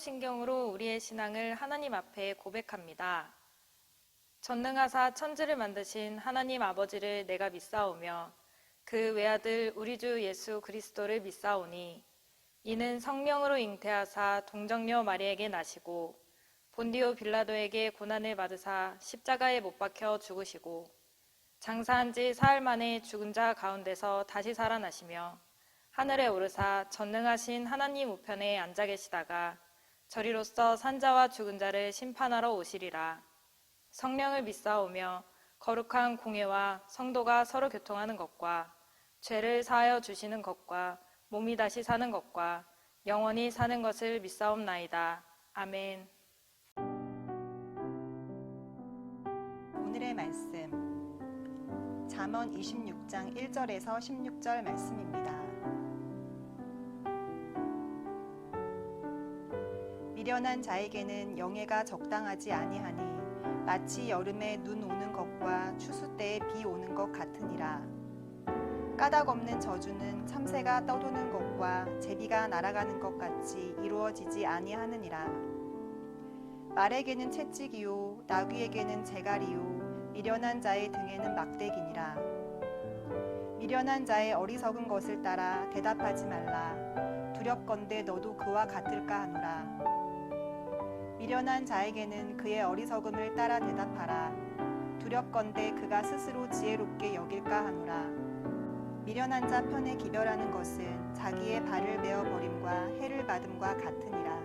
사도신경으로 우리의 신앙을 하나님 앞에 고백합니다. 전능하사 천지를 만드신 하나님 아버지를 내가 믿사오며 그 외아들 우리 주 예수 그리스도를 믿사오니 이는 성령으로 잉태하사 동정녀 마리에게 나시고 본디오 빌라도에게 고난을 받으사 십자가에 못 박혀 죽으시고 장사한 지 사흘 만에 죽은 자 가운데서 다시 살아나시며 하늘에 오르사 전능하신 하나님 우편에 앉아 계시다가 저리로서 산자와 죽은 자를 심판하러 오시리라. 성령을 믿사오며 거룩한 공회와 성도가 서로 교통하는 것과 죄를 사하여 주시는 것과 몸이 다시 사는 것과 영원히 사는 것을 믿사옵나이다. 아멘. 오늘의 말씀 잠언 26장 1절에서 16절 말씀입니다. 미련한 자에게는 영예가 적당하지 아니하니 마치 여름에 눈 오는 것과 추수 때에 비 오는 것 같으니라. 까닭 없는 저주는 참새가 떠도는 것과 제비가 날아가는 것 같이 이루어지지 아니하느니라. 말에게는 채찍이요 나귀에게는 재갈이요 미련한 자의 등에는 막대기니라. 미련한 자의 어리석은 것을 따라 대답하지 말라. 두렵건대 너도 그와 같을까 하노라. 미련한 자에게는 그의 어리석음을 따라 대답하라. 두렵건대 그가 스스로 지혜롭게 여길까 하노라. 미련한 자 편에 기별하는 것은 자기의 발을 베어 버림과 해를 받음과 같으니라.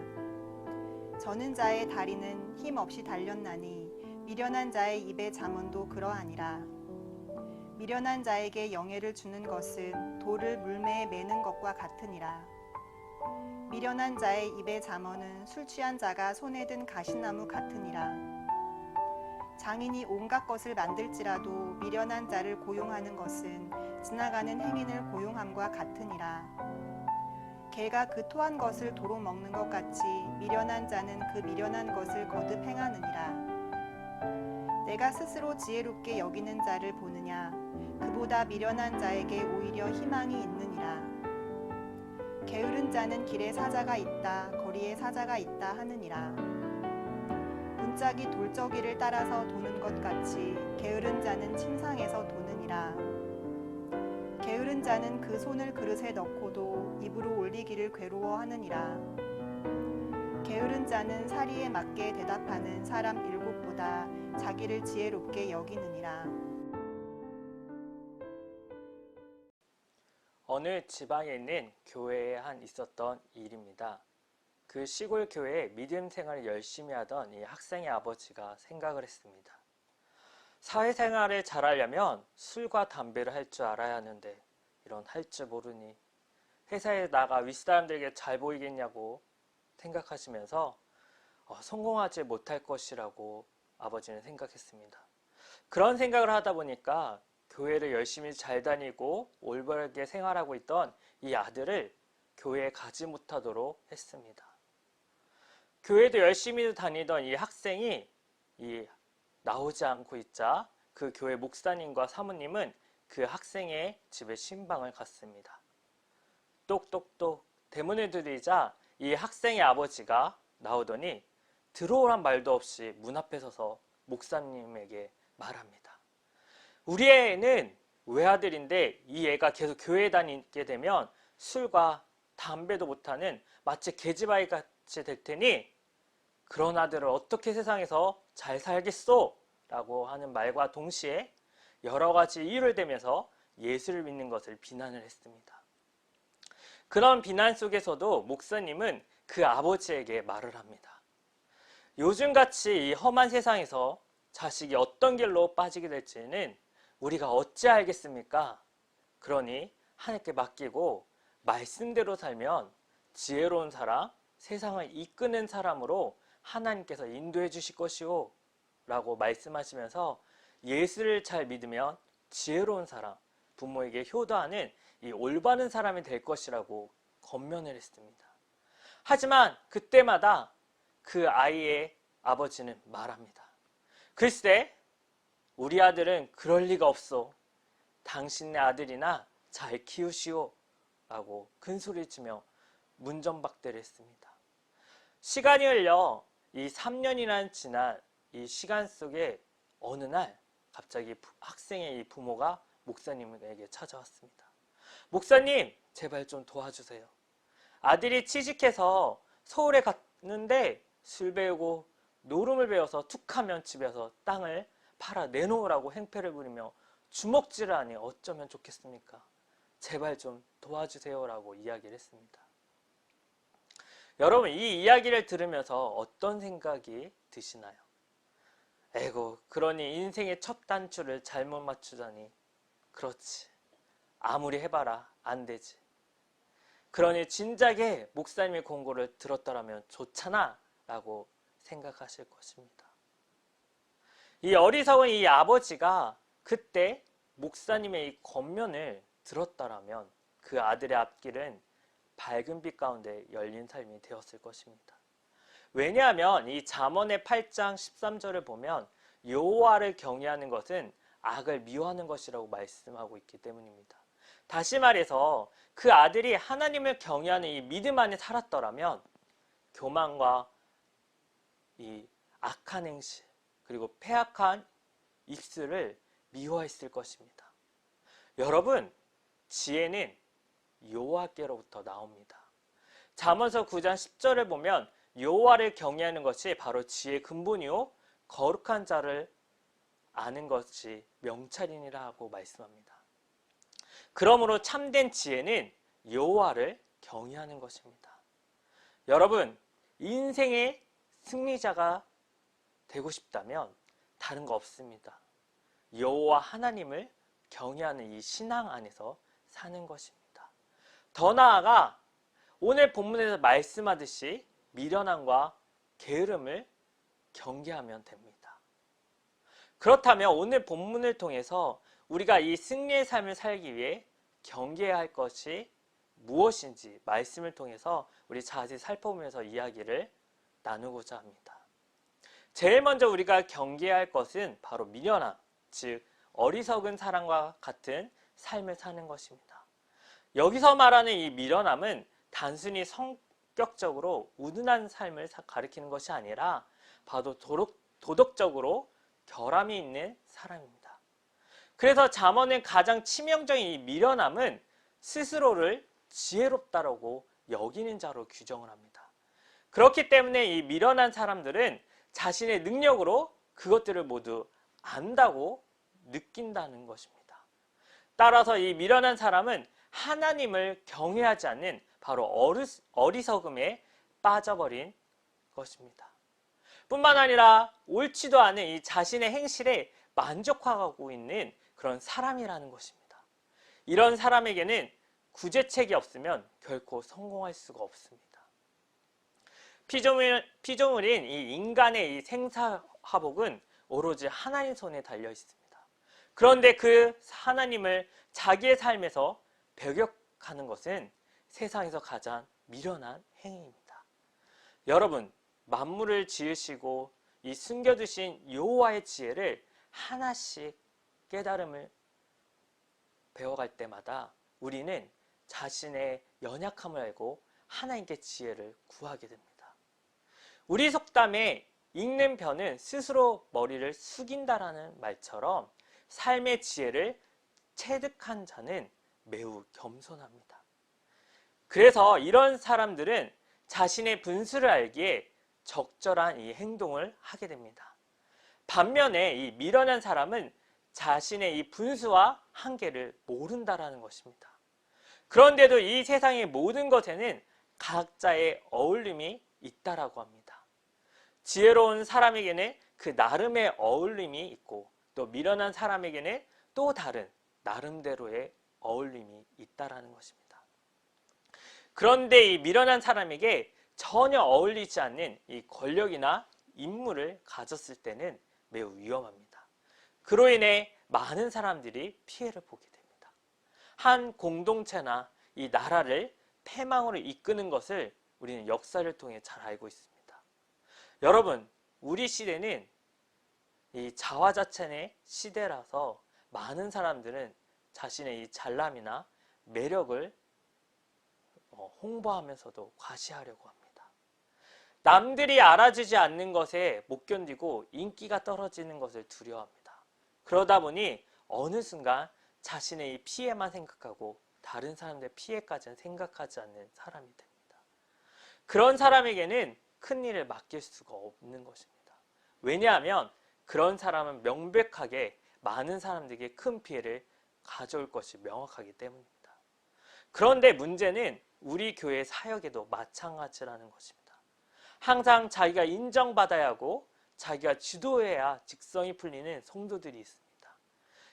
저는 자의 다리는 힘 없이 달렸나니 미련한 자의 입의 잠언도 그러하니라. 미련한 자에게 영예를 주는 것은 돌을 물매에 매는 것과 같으니라. 미련한 자의 입의 잠언은 술 취한 자가 손에 든 가시나무 같으니라. 장인이 온갖 것을 만들지라도 미련한 자를 고용하는 것은 지나가는 행인을 고용함과 같으니라. 개가 그 토한 것을 도로 먹는 것 같이 미련한 자는 그 미련한 것을 거듭 행하느니라. 내가 스스로 지혜롭게 여기는 자를 보느냐? 그보다 미련한 자에게 오히려 희망이 있느니라. 게으른 자는 길에 사자가 있다, 거리에 사자가 있다 하느니라. 문짝이 돌저기를 따라서 도는 것 같이 게으른 자는 침상에서 도느니라. 게으른 자는 그 손을 그릇에 넣고도 입으로 올리기를 괴로워하느니라. 게으른 자는 사리에 맞게 대답하는 사람 7보다 자기를 지혜롭게 여기느니라. 어느 지방에 있는 교회에 있었던 일입니다. 그 시골 교회에 믿음 생활을 열심히 하던 이 학생의 아버지가 생각을 했습니다. 사회생활을 잘하려면 술과 담배를 할 줄 알아야 하는데 이런 할 줄 모르니 회사에 나가 윗사람들에게 잘 보이겠냐고 생각하시면서 성공하지 못할 것이라고 아버지는 생각했습니다. 그런 생각을 하다 보니까 교회를 열심히 잘 다니고 올바르게 생활하고 있던 이 아들을 교회에 가지 못하도록 했습니다. 교회도 열심히 다니던 이 학생이 나오지 않고 있자 그 교회 목사님과 사모님은 그 학생의 집에 신방을 갔습니다. 똑똑똑 대문을 두드리자 이 학생의 아버지가 나오더니 들어오란 말도 없이 문 앞에 서서 목사님에게 말합니다. 우리 애는 외아들인데 이 애가 계속 교회에 다니게 되면 술과 담배도 못하는 마치 계집아이 같이 될 테니 그런 아들을 어떻게 세상에서 잘 살겠소? 라고 하는 말과 동시에 여러 가지 이유를 대면서 예수를 믿는 것을 비난을 했습니다. 그런 비난 속에서도 목사님은 그 아버지에게 말을 합니다. 요즘같이 이 험한 세상에서 자식이 어떤 길로 빠지게 될지는 우리가 어찌 알겠습니까? 그러니 하나님께 맡기고 말씀대로 살면 지혜로운 사람, 세상을 이끄는 사람으로 하나님께서 인도해 주실 것이오 라고 말씀하시면서 예수를 잘 믿으면 지혜로운 사람, 부모에게 효도하는 이 올바른 사람이 될 것이라고 권면을 했습니다. 하지만 그때마다 그 아이의 아버지는 말합니다. 글쎄 우리 아들은 그럴 리가 없소. 당신네 아들이나 잘 키우시오 라고 큰소리치며 문전박대를 했습니다. 시간이 흘러 이 3년이나 지난 이 시간 속에 어느 날 갑자기 학생의 이 부모가 목사님에게 찾아왔습니다. 목사님, 제발 좀 도와주세요. 아들이 취직해서 서울에 갔는데 술 배우고 노름을 배워서 툭하면 집에서 땅을 팔아 내놓으라고 행패를 부리며 주먹질을 하니 어쩌면 좋겠습니까? 제발 좀 도와주세요라고 이야기를 했습니다. 여러분, 이 이야기를 들으면서 어떤 생각이 드시나요? 에고, 그러니 인생의 첫 단추를 잘못 맞추다니. 그렇지. 아무리 해봐라 안 되지. 그러니 진작에 목사님의 권고를 들었더라면 좋잖아 라고 생각하실 것입니다. 이 어리석은 이 아버지가 그때 목사님의 이 권면을 들었더라면 그 아들의 앞길은 밝은 빛 가운데 열린 삶이 되었을 것입니다. 왜냐하면 이 잠언의 8장 13절을 보면 여호와를 경외하는 것은 악을 미워하는 것이라고 말씀하고 있기 때문입니다. 다시 말해서 그 아들이 하나님을 경외하는 이 믿음 안에 살았더라면 교만과 이 악한 행실 그리고 패악한 입술을 미워했을 것입니다. 여러분, 지혜는 여호와께로부터 나옵니다. 잠언서 9장 10절을 보면 여호와를 경외하는 것이 바로 지혜의 근본이요 거룩한 자를 아는 것이 명찰이니라 하고 말씀합니다. 그러므로 참된 지혜는 여호와를 경외하는 것입니다. 여러분, 인생의 승리자가 되고 싶다면 다른 거 없습니다. 여호와 하나님을 경외하는 이 신앙 안에서 사는 것입니다. 더 나아가 오늘 본문에서 말씀하듯이 미련함과 게으름을 경계하면 됩니다. 그렇다면 오늘 본문을 통해서 우리가 이 승리의 삶을 살기 위해 경계해야 할 것이 무엇인지 말씀을 통해서 우리 자세히 살펴보면서 이야기를 나누고자 합니다. 제일 먼저 우리가 경계해야 할 것은 바로 미련함, 즉 어리석은 사람과 같은 삶을 사는 것입니다. 여기서 말하는 이 미련함은 단순히 성격적으로 우둔한 삶을 가리키는 것이 아니라 바로 도덕적으로 결함이 있는 사람입니다. 그래서 잠언은 가장 치명적인 이 미련함은 스스로를 지혜롭다라고 여기는 자로 규정을 합니다. 그렇기 때문에 이 미련한 사람들은 자신의 능력으로 그것들을 모두 안다고 느낀다는 것입니다. 따라서 이 미련한 사람은 하나님을 경외하지 않는 바로 어리석음에 빠져버린 것입니다. 뿐만 아니라 옳지도 않은 이 자신의 행실에 만족하고 있는 그런 사람이라는 것입니다. 이런 사람에게는 구제책이 없으면 결코 성공할 수가 없습니다. 피조물인 이 인간의 이 생사화복은 오로지 하나님 손에 달려 있습니다. 그런데 그 하나님을 자기의 삶에서 배격하는 것은 세상에서 가장 미련한 행위입니다. 여러분, 만물을 지으시고 이 숨겨두신 여호와의 지혜를 하나씩 깨달음을 배워갈 때마다 우리는 자신의 연약함을 알고 하나님께 지혜를 구하게 됩니다. 우리 속담에 읽는 변은 스스로 머리를 숙인다라는 말처럼 삶의 지혜를 체득한 자는 매우 겸손합니다. 그래서 이런 사람들은 자신의 분수를 알기에 적절한 이 행동을 하게 됩니다. 반면에 이 미련한 사람은 자신의 이 분수와 한계를 모른다라는 것입니다. 그런데도 이 세상의 모든 것에는 각자의 어울림이 있다라고 합니다. 지혜로운 사람에게는 그 나름의 어울림이 있고 또 미련한 사람에게는 또 다른 나름대로의 어울림이 있다라는 것입니다. 그런데 이 미련한 사람에게 전혀 어울리지 않는 이 권력이나 임무를 가졌을 때는 매우 위험합니다. 그로 인해 많은 사람들이 피해를 보게 됩니다. 한 공동체나 이 나라를 패망으로 이끄는 것을 우리는 역사를 통해 잘 알고 있습니다. 여러분, 우리 시대는 이 자화자찬의 시대라서 많은 사람들은 자신의 이 잘남이나 매력을 홍보하면서도 과시하려고 합니다. 남들이 알아주지 않는 것에 못 견디고 인기가 떨어지는 것을 두려워합니다. 그러다 보니 어느 순간 자신의 이 피해만 생각하고 다른 사람들의 피해까지는 생각하지 않는 사람이 됩니다. 그런 사람에게는 큰 일을 맡길 수가 없는 것입니다. 왜냐하면 그런 사람은 명백하게 많은 사람들에게 큰 피해를 가져올 것이 명확하기 때문입니다. 그런데 문제는 우리 교회 사역에도 마찬가지라는 것입니다. 항상 자기가 인정받아야 하고 자기가 주도해야 직성이 풀리는 성도들이 있습니다.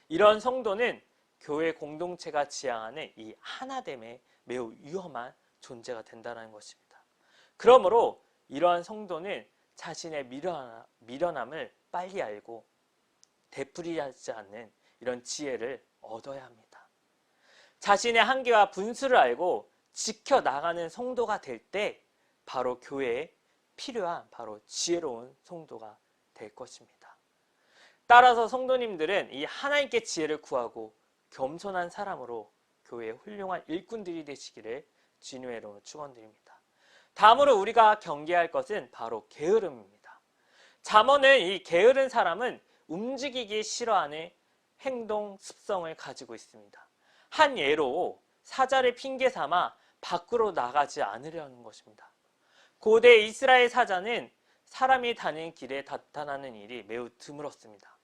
이런 성도는 교회 공동체가 지향하는 이 하나됨에 매우 위험한 존재가 된다는 것입니다. 그러므로 이러한 성도는 자신의 미련함을 빨리 알고 되풀이하지 않는 이런 지혜를 얻어야 합니다. 자신의 한계와 분수를 알고 지켜나가는 성도가 될 때 바로 교회에 필요한 바로 지혜로운 성도가 될 것입니다. 따라서 성도님들은 이 하나님께 지혜를 구하고 겸손한 사람으로 교회의 훌륭한 일꾼들이 되시기를 주님의 이름으로 축원드립니다. 다음으로 우리가 경계할 것은 바로 게으름입니다. 잠언은 이 게으른 사람은 움직이기 싫어하는 행동 습성을 가지고 있습니다. 한 예로 사자를 핑계 삼아 밖으로 나가지 않으려는 것입니다. 고대 이스라엘 사자는 사람이 다니는 길에 나타나는 일이 매우 드물었습니다.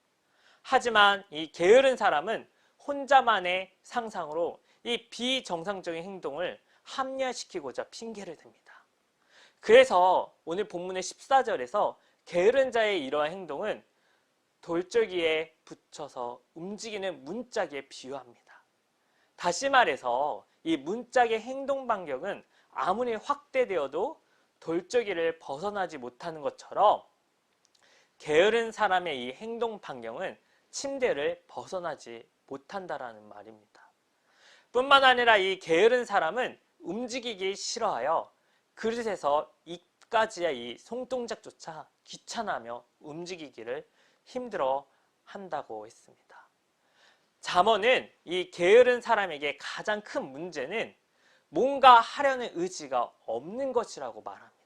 하지만 이 게으른 사람은 혼자만의 상상으로 이 비정상적인 행동을 합리화시키고자 핑계를 댑니다. 그래서 오늘 본문의 14절에서 게으른 자의 이러한 행동은 돌적이에 붙여서 움직이는 문짝에 비유합니다. 다시 말해서 이 문짝의 행동 반경은 아무리 확대되어도 돌적이를 벗어나지 못하는 것처럼 게으른 사람의 이 행동 반경은 침대를 벗어나지 못한다라는 말입니다. 뿐만 아니라 이 게으른 사람은 움직이기 싫어하여 그릇에서 입까지의 이 손동작조차 귀찮아하며 움직이기를 힘들어 한다고 했습니다. 잠언은 이 게으른 사람에게 가장 큰 문제는 뭔가 하려는 의지가 없는 것이라고 말합니다.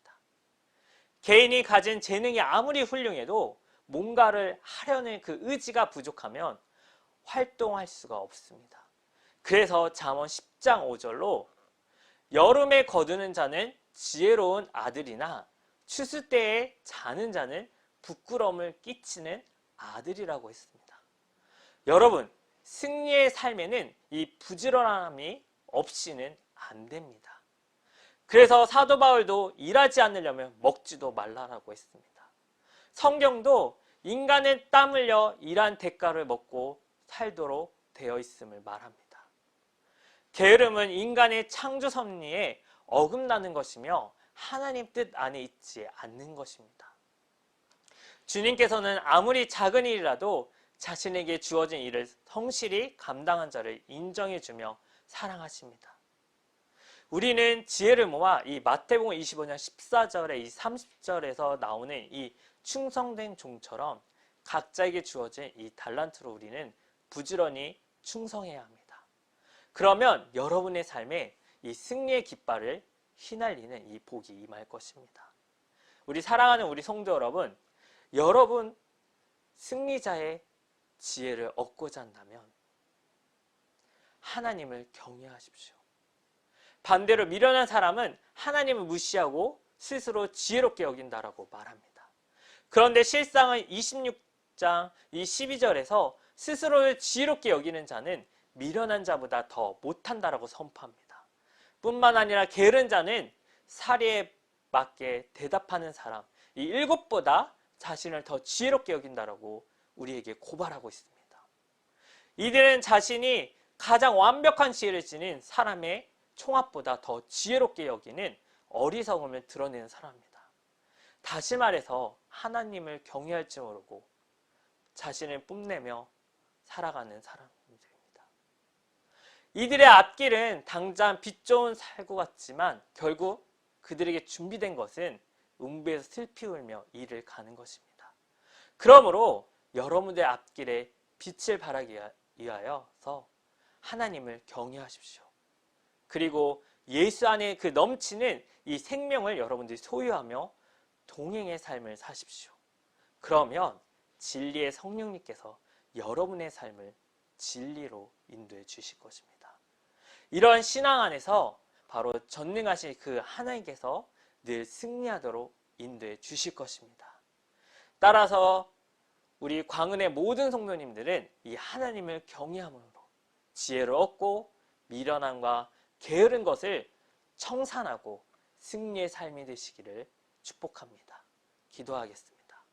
개인이 가진 재능이 아무리 훌륭해도 뭔가를 하려는 그 의지가 부족하면 활동할 수가 없습니다. 그래서 잠언 10장 5절로 여름에 거두는 자는 지혜로운 아들이나 추수 때에 자는 자는 부끄러움을 끼치는 아들이라고 했습니다. 여러분, 승리의 삶에는 이 부지런함이 없이는 안 됩니다. 그래서 사도 바울도 일하지 않으려면 먹지도 말라라고 했습니다. 성경도 인간은 땀 흘려 일한 대가를 먹고 살도록 되어 있음을 말합니다. 게으름은 인간의 창조 섭리에 어긋나는 것이며 하나님 뜻 안에 있지 않는 것입니다. 주님께서는 아무리 작은 일이라도 자신에게 주어진 일을 성실히 감당한 자를 인정해주며 사랑하십니다. 우리는 지혜를 모아 이 마태복음 25장 14절에 이 30절에서 나오는 이 충성된 종처럼 각자에게 주어진 이 달란트로 우리는 부지런히 충성해야 합니다. 그러면 여러분의 삶에 이 승리의 깃발을 휘날리는 이 복이 임할 것입니다. 우리 사랑하는 우리 성도 여러분, 여러분 승리자의 지혜를 얻고자 한다면 하나님을 경외하십시오. 반대로 미련한 사람은 하나님을 무시하고 스스로 지혜롭게 여긴다라고 말합니다. 그런데 실상은 26장 이 12절에서 스스로를 지혜롭게 여기는 자는 미련한 자보다 더 못한다라고 선포합니다. 뿐만 아니라 게으른 자는 사리에 맞게 대답하는 사람, 이 7보다 자신을 더 지혜롭게 여긴다라고 우리에게 고발하고 있습니다. 이들은 자신이 가장 완벽한 지혜를 지닌 사람의 총합보다 더 지혜롭게 여기는 어리석음을 드러내는 사람입니다. 다시 말해서 하나님을 경외할 줄 모르고 자신을 뽐내며 살아가는 사람들입니다. 이들의 앞길은 당장 빛 좋은 살구 같지만 결국 그들에게 준비된 것은 음부에서 슬피 울며 이를 가는 것입니다. 그러므로 여러분들의 앞길에 빛을 발하기 위하여서 하나님을 경외하십시오. 그리고 예수 안에 그 넘치는 이 생명을 여러분들이 소유하며 동행의 삶을 사십시오. 그러면 진리의 성령님께서 여러분의 삶을 진리로 인도해 주실 것입니다. 이런 신앙 안에서 바로 전능하신 그 하나님께서 늘 승리하도록 인도해 주실 것입니다. 따라서 우리 광은의 모든 성도님들은 이 하나님을 경외함으로 지혜를 얻고 미련함과 게으른 것을 청산하고 승리의 삶이 되시기를 축복합니다. 기도하겠습니다.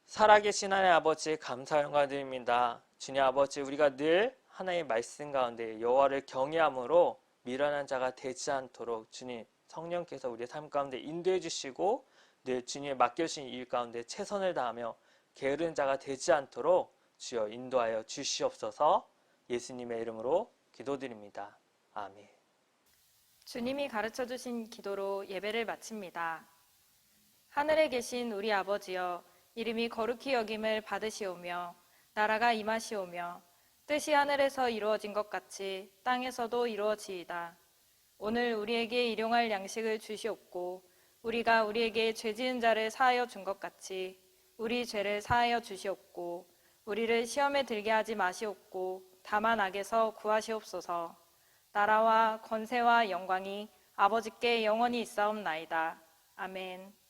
살아계신 하나님 아버지 감사 영광 드립니다. 주님 아버지, 우리가 늘 하나님의 말씀 가운데 여호와를 경외함으로 미련한 자가 되지 않도록 주님 성령께서 우리의 삶 가운데 인도해 주시고 늘 주님의 맡겨주신 일 가운데 최선을 다하며 게으른 자가 되지 않도록 주여 인도하여 주시옵소서. 예수님의 이름으로 기도드립니다. 아멘. 주님이 가르쳐 주신 기도로 예배를 마칩니다. 하늘에 계신 우리 아버지여, 이름이 거룩히 여김을 받으시오며 나라가 임하시오며 뜻이 하늘에서 이루어진 것 같이 땅에서도 이루어지이다. 오늘 우리에게 일용할 양식을 주시옵고 우리가 우리에게 죄 지은 자를 사하여 준 것 같이 우리 죄를 사하여 주시옵고 우리를 시험에 들게 하지 마시옵고 다만 악에서 구하시옵소서. 나라와 권세와 영광이 아버지께 영원히 있사옵나이다. 아멘.